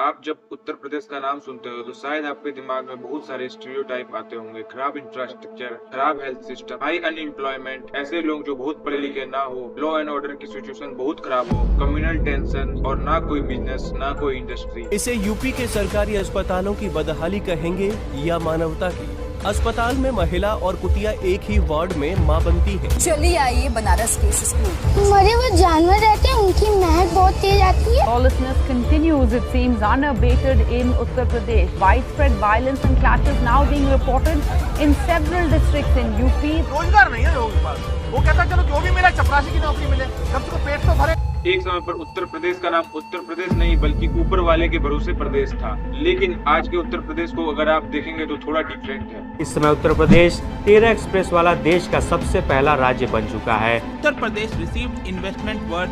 आप जब उत्तर प्रदेश का नाम सुनते हो तो शायद आपके दिमाग में बहुत सारे स्टीरियोटाइप आते होंगे। खराब इंफ्रास्ट्रक्चर, खराब हेल्थ सिस्टम, हाई अनएम्प्लॉयमेंट, ऐसे लोग जो बहुत पढ़े लिखे ना हो, लॉ एंड ऑर्डर की सिचुएशन बहुत खराब हो, कम्युनल टेंशन और ना कोई बिजनेस ना कोई इंडस्ट्री। इसे यूपी के सरकारी अस्पतालों की बदहाली कहेंगे या मानवता की? अस्पताल में महिला और कुटिया एक ही वार्ड में मां बनती है। चलिए आइए बनारस केस स्कूल। मरे हुए जानवर रहते हैं, उनकी महक बहुत तेज आती है। Lawlessness continues, it seems, unabated in Uttar Pradesh. Widespread violence and clashes now being reported in several districts in UP. रोजगार नहीं है लोगों के पास। वो कहता है चलो जो भी मिले चपरासी की नौकरी मिले, कम से कम पेट तो भरे। एक समय पर उत्तर प्रदेश का नाम उत्तर प्रदेश नहीं बल्कि ऊपर वाले के भरोसे प्रदेश था, लेकिन आज के उत्तर प्रदेश को अगर आप देखेंगे तो थोड़ा डिफरेंट है। इस समय उत्तर प्रदेश 13 एक्सप्रेस वाला देश का सबसे पहला राज्य बन चुका है। Uttar Pradesh received investment worth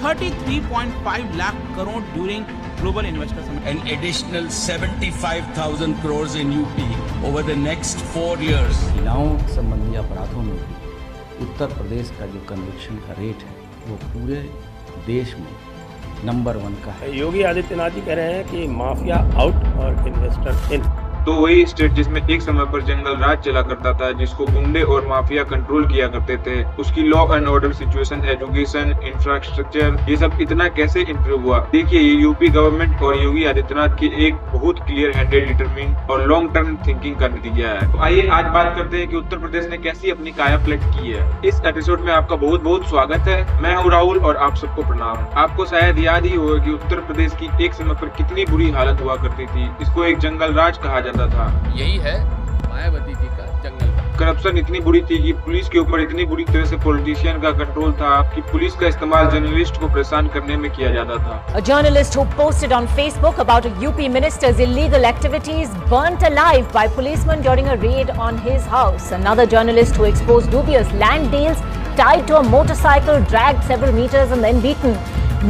33.5 lakh crore during global investor summit. An additional 75,000 crores in UP over the next 4 years. महिलाओं संबंधी अपराधों में उत्तर प्रदेश का जो कन्विक्शन का रेट है वो पूरे देश में नंबर 1 का है। योगी आदित्यनाथ जी कह रहे हैं कि माफिया आउट और इन्वेस्टर इन। तो वही स्टेट जिसमें एक समय पर जंगल राज चला करता था, जिसको गुंडे और माफिया कंट्रोल किया करते थे, उसकी law and order situation, education, infrastructure, ये सब इतना कैसे इम्प्रूव हुआ? देखिए, ये यूपी गवर्नमेंट और योगी आदित्यनाथ की एक बहुत क्लियर हैंडेड, डिटरमिन और लॉन्ग टर्म थिंकिंग का नतीजा है। तो आइए आज बात करते हैं कि उत्तर प्रदेश ने कैसी अपनी काया पलट की है। इस एपिसोड में आपका बहुत बहुत स्वागत है। मैं हूँ राहुल और आप सबको प्रणाम। आपको शायद याद ही होगा कि उत्तर प्रदेश की एक समय पर कितनी बुरी हालत हुआ करती थी। इसको एक जंगल राज कहा जाता था। यही है मायावती जी का जंगल राज। करप्शन इतनी बुरी थी कि पुलिस के ऊपर इतनी बुरी तरह से पॉलिटिशियन का कंट्रोल था कि पुलिस का इस्तेमाल जर्नलिस्ट को परेशान करने में किया जाता था। A journalist who posted on Facebook about a UP minister's illegal activities burnt alive by policemen during a raid on his house. Another journalist who exposed dubious land deals tied to a motorcycle dragged several meters and then beaten.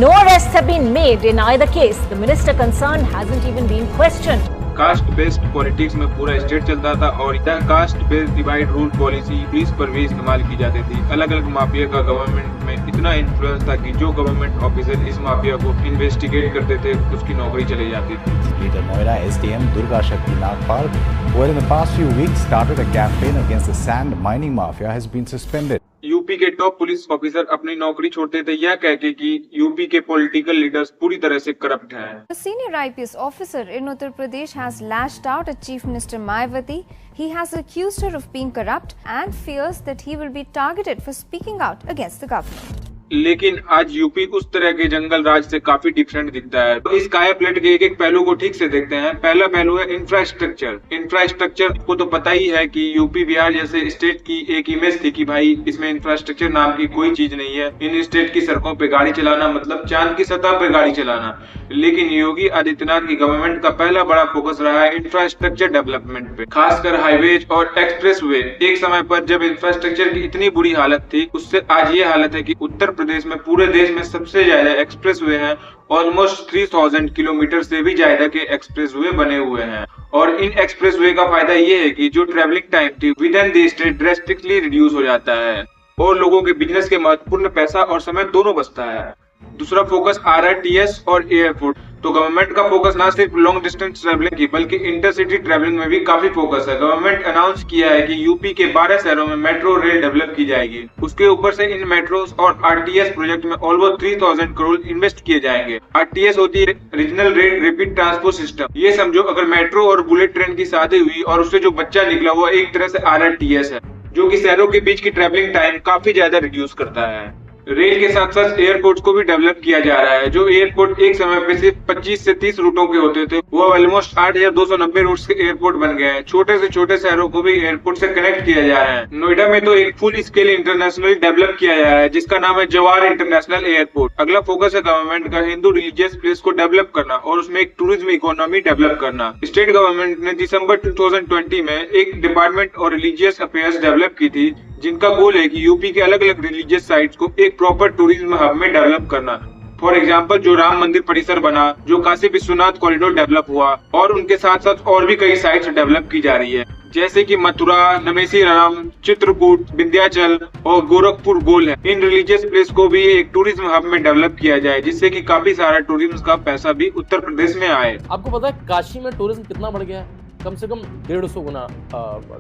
No arrests have been made in either case. The minister concerned hasn't even been questioned. Caste based politics में पूरा state चलता था और यह caste based divide rule policy police पर भी इस्तेमाल की जाती थी। अलग अलग माफिया का गवर्नमेंट में इतना इन्फ्लुएंस था कि जो गवर्नमेंट ऑफिसर इस माफिया को इन्वेस्टिगेट करते थे उसकी नौकरी चली जाती थी। The Noida SDM Durga Shakti Nagpal, who in the past few weeks started a campaign against the sand mining mafia, has been suspended. UP के टॉप पुलिस ऑफिसर अपनी नौकरी छोड़ते थे यह कह के कि यूपी के पॉलिटिकल लीडर्स पूरी तरह से करप्ट हैं। A senior IPS officer in Uttar Pradesh has lashed out at Chief Minister Mayawati. He has accused her of being corrupt and fears that he will be targeted for speaking out against the government. लेकिन आज UP उस तरह के जंगल राज से काफी different दिखता है। तो इस काया प्लेट के एक एक पहलू को ठीक से देखते हैं। पहला पहलू है इंफ्रास्ट्रक्चर। इंफ्रास्ट्रक्चर को तो पता ही है कि यूपी बिहार जैसे स्टेट की एक इमेज थी कि भाई इसमें इंफ्रास्ट्रक्चर नाम की कोई चीज नहीं है। इन स्टेट की सड़कों पे गाड़ी चलाना मतलब चांद की सतह पे गाड़ी चलाना। लेकिन योगी आदित्यनाथ की गवर्नमेंट का पहला बड़ा फोकस रहा है इंफ्रास्ट्रक्चर डेवलपमेंट पे, खासकर हाईवेज और एक्सप्रेसवे। एक समय पर जब इंफ्रास्ट्रक्चर की इतनी बुरी हालत थी, उससे आज ये हालत है कि उत्तर प्रदेश में पूरे देश में सबसे ज्यादा एक्सप्रेसवे हैं। ऑलमोस्ट 3000 किलोमीटर से भी ज्यादा के एक्सप्रेसवे बने हुए हैं। और इन एक्सप्रेसवे का फायदा ये है कि जो ट्रेवलिंग टाइम थी with in the state drastically reduce हो जाता है और लोगों के बिजनेस के महत्वपूर्ण पैसा और समय दोनों बचता है। दूसरा फोकस RRTS और एयरपोर्ट। तो गवर्नमेंट का फोकस ना सिर्फ लॉन्ग डिस्टेंस ट्रैवलिंग की बल्कि इंटरसिटी ट्रैवलिंग में भी काफी फोकस है। गवर्नमेंट अनाउंस किया है कि यूपी के 12 शहरों में मेट्रो रेल डेवलप की जाएगी। उसके ऊपर से इन मेट्रोस और RTS प्रोजेक्ट में ऑलमोस्ट 3000 करोड़ इन्वेस्ट किए जाएंगे। RTS होती है regional rail rapid transport system. ये समझो अगर मेट्रो और बुलेट ट्रेन की शादी हुई और उससे जो बच्चा निकला वो एक तरह से RRTS है, जो कि शहरों के बीच की ट्रैवलिंग टाइम काफी ज्यादा रिड्यूस करता है। रेल के साथ साथ एयरपोर्ट को भी डेवलप किया जा रहा है। जो एयरपोर्ट एक समय पे सिर्फ 25 से 30 रूटों के होते थे वो ऑलमोस्ट 8290 रूट्स के एयरपोर्ट बन गए हैं। छोटे से छोटे शहरों को भी एयरपोर्ट से कनेक्ट किया जा रहा है। नोएडा में तो एक फुल स्केल इंटरनेशनल डेवलप किया जा रहा है जिसका नाम है जवाहर इंटरनेशनल एयरपोर्ट। अगला फोकस है गवर्नमेंट का हिंदू रिलीजियस प्लेस को डेवलप करना और उसमें एक टूरिज्म इकोनॉमी डेवलप करना। स्टेट गवर्नमेंट ने दिसंबर 2020 में एक डिपार्टमेंट और रिलीजियस अफेयर्स डेवलप की थी जिनका गोल है कि यूपी के अलग अलग रिलीजियस साइट्स को एक प्रॉपर टूरिज्म हब में डेवलप करना। फॉर एग्जाम्पल जो राम मंदिर परिसर बना, जो काशी विश्वनाथ कॉरिडोर डेवलप हुआ और उनके साथ साथ और भी कई साइट्स डेवलप की जा रही है। जैसे कि मथुरा, नमेसी राम, चित्रकूट, विंध्याचल और गोरखपुर गोल है। इन रिलीजियस प्लेस को भी एक टूरिज्म हब में डेवलप किया जाए, जिससे कि काफी सारा टूरिज्म का पैसा भी उत्तर प्रदेश में आए। आपको पता है काशी में टूरिज्म कितना बढ़ गया है? कम से कम 150 गुना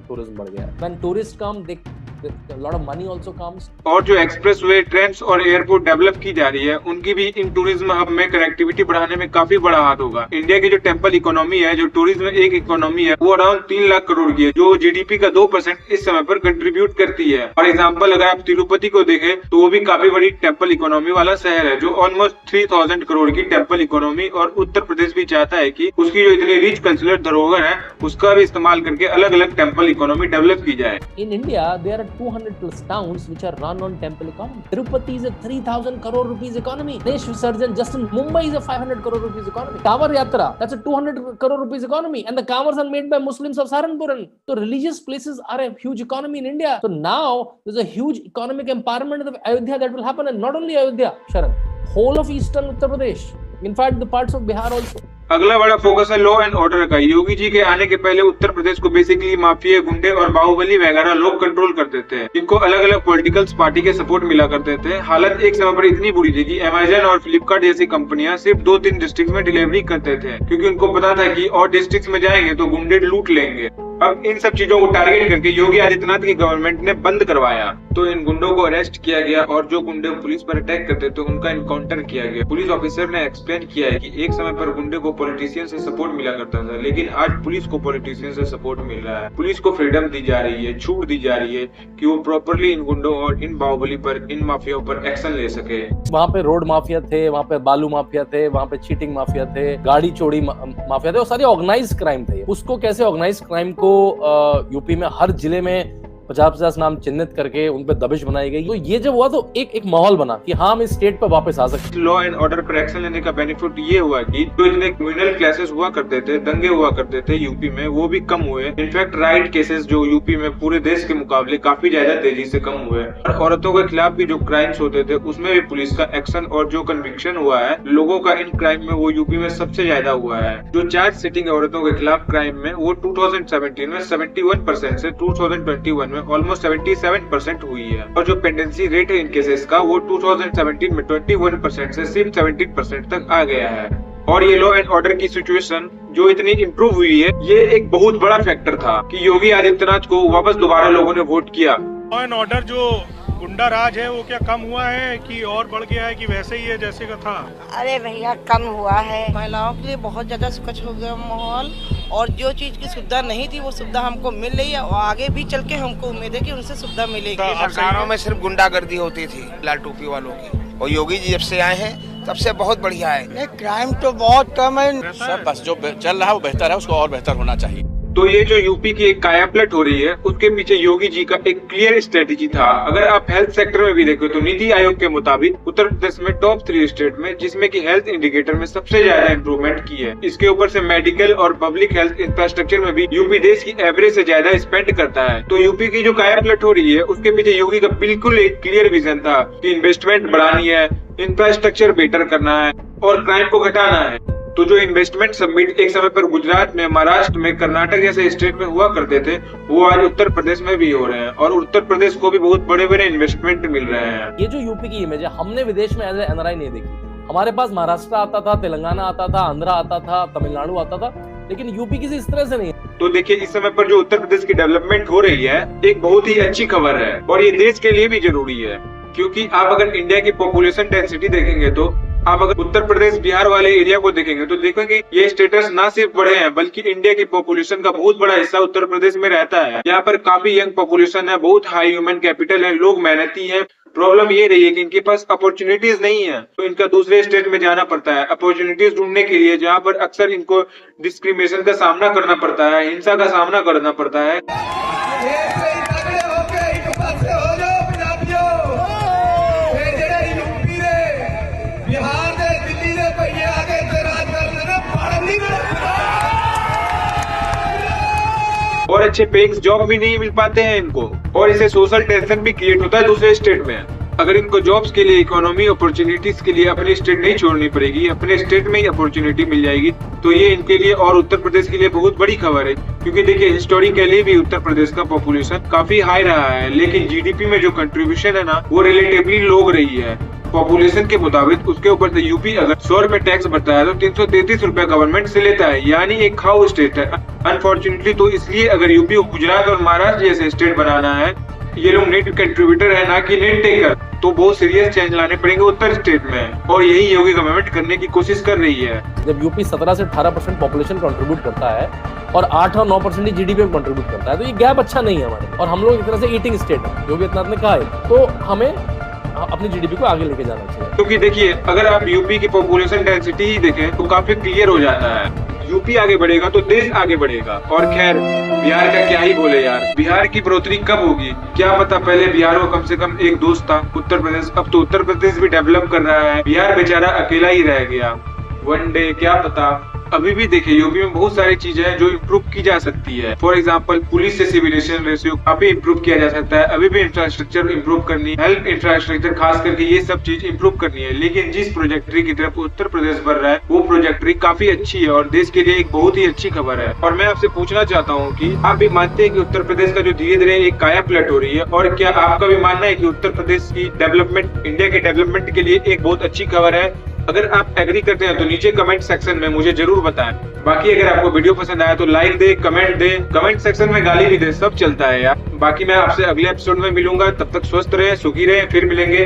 टूरिज्म बढ़ गया है। When tourists come, a lot of money also comes. और जो एक्सप्रेसवे, ट्रेन्स और एयरपोर्ट डेवलप की जा रही है, उनकी भी इन टूरिज्म हब में कनेक्टिविटी बढ़ाने में काफी बड़ा हाथ होगा। इंडिया की जो टेम्पल इकोनॉमी है, जो टूरिज्म एक इकोनॉमी है, वो अराउंड 3 लाख करोड़ की है, जो जीडीपी का 2% इस समय पर कंट्रीब्यूट करती है। फॉर एग्जाम्पल अगर आप तिरुपति को देखें तो वो भी काफी बड़ी टेम्पल इकोनॉमी वाला शहर है, जो ऑलमोस्ट 3000 करोड़ की टेम्पल इकोनॉमी। और उत्तर प्रदेश भी चाहता है कि उसकी जो इतनी रिच कल्चरल धरोहर है, उसका भी इस्तेमाल करके अलग अलग टेम्पल इकोनॉमी डेवलप की जाए। In India, there are 200 plus towns which are run on temple economy. Tirupati is a 3000 crore rupees economy. Ganesh Visarjan just in Mumbai is a 500 crore rupees economy. Kawar Yatra, that's a 200 crore rupees economy, and the Kawars are made by Muslims of Saharanpur. So religious places are a huge economy in India. So now there's a huge economic empowerment of Ayodhya that will happen, and not only Ayodhya, Sharan, whole of eastern Uttar Pradesh. In fact, the parts of Bihar also. अगला बड़ा focus है law and order का। योगी जी के आने के पहले उत्तर प्रदेश को basically mafia, गुंडे और बाहुबली वगैरह लोग कंट्रोल करते थे, जिनको अलग अलग पॉलिटिकल पार्टी के सपोर्ट मिला करते थे। हालत एक समय पर इतनी बुरी थी कि अमेजन और फ्लिपकार्ट जैसी कंपनियां सिर्फ 2-3 डिस्ट्रिक्ट में डिलीवरी करते थे, क्योंकि उनको पता था कि और डिस्ट्रिक्ट में जाएंगे तो गुंडे लूट लेंगे। अब इन सब चीजों को टारगेट करके योगी आदित्यनाथ की गवर्नमेंट ने बंद करवाया, तो इन गुंडों को अरेस्ट किया गया और जो गुंडे पुलिस पर अटैक करते थे उनका इनकाउंटर किया गया। पुलिस ऑफिसर ने एक्सप्लेन किया है कि एक समय पर गुंडे को पॉलिटिशियन से सपोर्ट मिला करता था, लेकिन आज पुलिस को पॉलिटिशियन से सपोर्ट मिल रहा है। पुलिस को फ्रीडम दी जा रही है, छूट दी जा रही है कि वो प्रॉपरली इन गुंडों और इन बाहुबली पर, इन माफियाओं पर एक्शन ले सके। वहाँ पे रोड माफिया थे, वहाँ पे बालू माफिया थे, वहाँ पे चीटिंग माफिया थे, गाड़ी चोरी माफिया थे, और सारे ऑर्गेनाइज क्राइम थे। उसको कैसे ऑर्गेनाइज क्राइम को यूपी में हर जिले में 50-50 नाम चिन्हित करके उन पे दबिश बनाई गई। तो ये जब हुआ तो एक माहौल बना कि हाँ हम इस स्टेट पे वापस आ सकते। लॉ एंड ऑर्डर पर एक्शन लेने का बेनिफिट ये हुआ कि जो इतने क्रिमिनल क्लासेस हुआ करते थे, दंगे हुआ करते थे यूपी में, वो भी कम हुए। इनफैक्ट राइट केसेस जो यूपी में पूरे देश के मुकाबले काफी ज्यादा तेजी से कम हुए। और औरतों के खिलाफ भी जो क्राइम्स होते थे उसमें भी पुलिस का एक्शन और जो कन्विक्शन हुआ है लोगों का इन क्राइम में, वो यूपी में सबसे ज्यादा हुआ है। जो चार्ज सीटिंग औरतों के खिलाफ क्राइम में, वो 2017 में 71% से 2021 में ऑलमोस्ट 77% हुई है। और जो पेंडेंसी रेट है इन केसेस का, वो 2017 में 21% से सिर्फ 17% तक आ गया है। और ये लॉ एंड ऑर्डर की सिचुएशन जो इतनी इम्प्रूव हुई है, ये एक बहुत बड़ा फैक्टर था कि योगी आदित्यनाथ को वापस दोबारा लोगों ने वोट किया। लॉ एंड ऑर्डर जो गुंडा राज है वो क्या कम हुआ है कि और बढ़ गया है कि वैसे ही है जैसे का था? अरे भैया कम हुआ है। महिलाओं के लिए बहुत ज्यादा सुखद हो गया माहौल, और जो चीज की सुविधा नहीं थी वो सुविधा हमको मिल रही है, और आगे भी चल के हमको उम्मीद है कि उनसे सुविधा मिलेगी। सरकारों में सिर्फ गुंडागर्दी होती थी लाल टोपी वालों की, और योगी जी जब से आए हैं तब से बहुत बढ़िया है। क्राइम तो बहुत कम है सब, बस जो चल रहा है वो बेहतर है, उसको और बेहतर होना चाहिए। तो ये जो यूपी की एक कायापलट हो रही है, उसके पीछे योगी जी का एक क्लियर स्ट्रेटेजी था। अगर आप हेल्थ सेक्टर में भी देखो तो नीति आयोग के मुताबिक उत्तर प्रदेश में टॉप 3 स्टेट में, जिसमें कि हेल्थ इंडिकेटर में सबसे ज्यादा इम्प्रूवमेंट की है। इसके ऊपर से मेडिकल और पब्लिक हेल्थ इंफ्रास्ट्रक्चर में भी यूपी देश की एवरेज से ज्यादा स्पेंड करता है। तो यूपी की जो कायापलट हो रही है, उसके पीछे योगी का बिल्कुल एक क्लियर विजन था कि इन्वेस्टमेंट बढ़ानी है, इंफ्रास्ट्रक्चर बेटर करना है और क्राइम को घटाना है। तो जो इन्वेस्टमेंट समिट एक समय पर गुजरात में, महाराष्ट्र में, कर्नाटक जैसे स्टेट में हुआ करते थे, वो आज उत्तर प्रदेश में भी हो रहे हैं, और उत्तर प्रदेश को भी बहुत बड़े बड़े इन्वेस्टमेंट मिल रहे हैं। ये जो यूपी की इमेज है, हमने विदेश में एज ए एनआरआई नहीं देखी। हमारे पास महाराष्ट्र आता था, तेलंगाना आता था, आंध्रा आता था, तमिलनाडु आता था, लेकिन यूपी किसी इस तरह से नहीं। तो देखिए इस समय पर जो उत्तर प्रदेश की डेवलपमेंट हो रही है, एक बहुत ही अच्छी खबर है, और ये देश के लिए भी जरूरी है। क्योंकि आप अगर इंडिया की पॉपुलेशन डेंसिटी देखेंगे, तो आप अगर उत्तर प्रदेश, बिहार वाले एरिया को देखेंगे तो देखेंगे ये स्टेटस ना सिर्फ बढ़े हैं, बल्कि इंडिया की पॉपुलेशन का बहुत बड़ा हिस्सा उत्तर प्रदेश में रहता है। यहाँ पर काफी यंग पॉपुलेशन है, बहुत हाई ह्यूमन कैपिटल है, लोग मेहनती हैं। प्रॉब्लम ये रही है कि इनके पास अपॉर्चुनिटीज नहीं है, तो इनका दूसरे स्टेट में जाना पड़ता है अपॉर्चुनिटीज ढूंढने के लिए, जहाँ पर अक्सर इनको डिस्क्रिमिनेशन का सामना करना पड़ता है, हिंसा का सामना करना पड़ता है। और अच्छे पेइंग जॉब भी नहीं मिल पाते हैं इनको, और इससे सोशल टेंशन भी क्रिएट होता है दूसरे स्टेट में। अगर इनको जॉब्स के लिए, इकोनॉमी अपॉर्चुनिटीज के लिए अपनी स्टेट नहीं छोड़नी पड़ेगी, अपने स्टेट में ही अपॉर्चुनिटी मिल जाएगी, तो ये इनके लिए और उत्तर प्रदेश के लिए बहुत बड़ी खबर है। क्योंकि देखिए हिस्टोरिकली भी उत्तर प्रदेश का पॉपुलेशन काफी हाई रहा है, लेकिन जीडीपी में जो कंट्रीब्यूशन है ना वो रिलेटिवली लो रही है पॉपुलेशन के मुताबिक। उसके ऊपर से यूपी अगर 100 रुपए टैक्स भरता है तो 333 रुपए गवर्नमेंट से लेता है, यानी एक खाओ स्टेट है अनफॉर्चुनेटली। तो इसलिए अगर यूपी को गुजरात और महाराष्ट्र जैसे स्टेट बनाना है, ये लोग नेट कंट्रीब्यूटर है ना कि नेट टेकर, तो बहुत सीरियस चेंज लाने पड़ेंगे उत्तर स्टेट में, और यही योगी गवर्नमेंट करने की कोशिश कर रही है। जब यूपी 17 से 18% पॉपुलेशन कंट्रीब्यूट करता है और 8 और 9% ही जीडीपी में कंट्रीब्यूट करता है, तो ये गैप अच्छा नहीं है हमारे, और हम लोग एक तरह से ईटिंग स्टेट है, योगी आदित्यनाथ ने कहा है, तो हमें अपनी जीडीपी को आगे लेके जाना चाहिए। क्योंकि देखिए अगर आप यूपी की पॉपुलेशन डेंसिटी ही देखें तो काफी क्लियर हो जाता है, यूपी आगे बढ़ेगा तो देश आगे बढ़ेगा। और खैर बिहार का क्या ही बोले यार, बिहार की बढ़ोतरी कब होगी क्या पता। पहले बिहार को कम से कम एक दोस्त था उत्तर प्रदेश, अब तो उत्तर प्रदेश भी डेवलप कर रहा है, बिहार बेचारा अकेला ही रह गया। वन डे क्या पता। अभी भी देखिए यूपी में बहुत सारी चीजें हैं जो इम्प्रूव की जा सकती है। फॉर एग्जांपल पुलिस से सिविलियन रेशियो काफी इम्प्रूव किया जा सकता है, अभी भी इंफ्रास्ट्रक्चर इम्प्रूव करनी, हेल्थ इंफ्रास्ट्रक्चर खास करके ये सब चीज इम्प्रूव करनी है। लेकिन जिस प्रोजेक्टरी की तरफ उत्तर प्रदेश बढ़ रहा है वो प्रोजेक्टरी काफी अच्छी है और देश के लिए एक बहुत ही अच्छी खबर है। और मैं आपसे पूछना चाहता हूँ कि आप भी मानते हैं कि उत्तर प्रदेश का जो धीरे धीरे एक काया पलट हो रही है, और क्या आपका भी मानना है कि उत्तर प्रदेश की डेवलपमेंट इंडिया के डेवलपमेंट के लिए एक बहुत अच्छी खबर है? अगर आप एग्री करते हैं तो नीचे कमेंट सेक्शन में मुझे जरूर बताएं। बाकी अगर आपको वीडियो पसंद आया तो like they, comment they, comment section में गाली भी दे, सब चलता है यार। बाकी मैं आपसे अगले एपिसोड में मिलूंगा, तब तक स्वस्थ रहे, सुखी रहे, फिर मिलेंगे।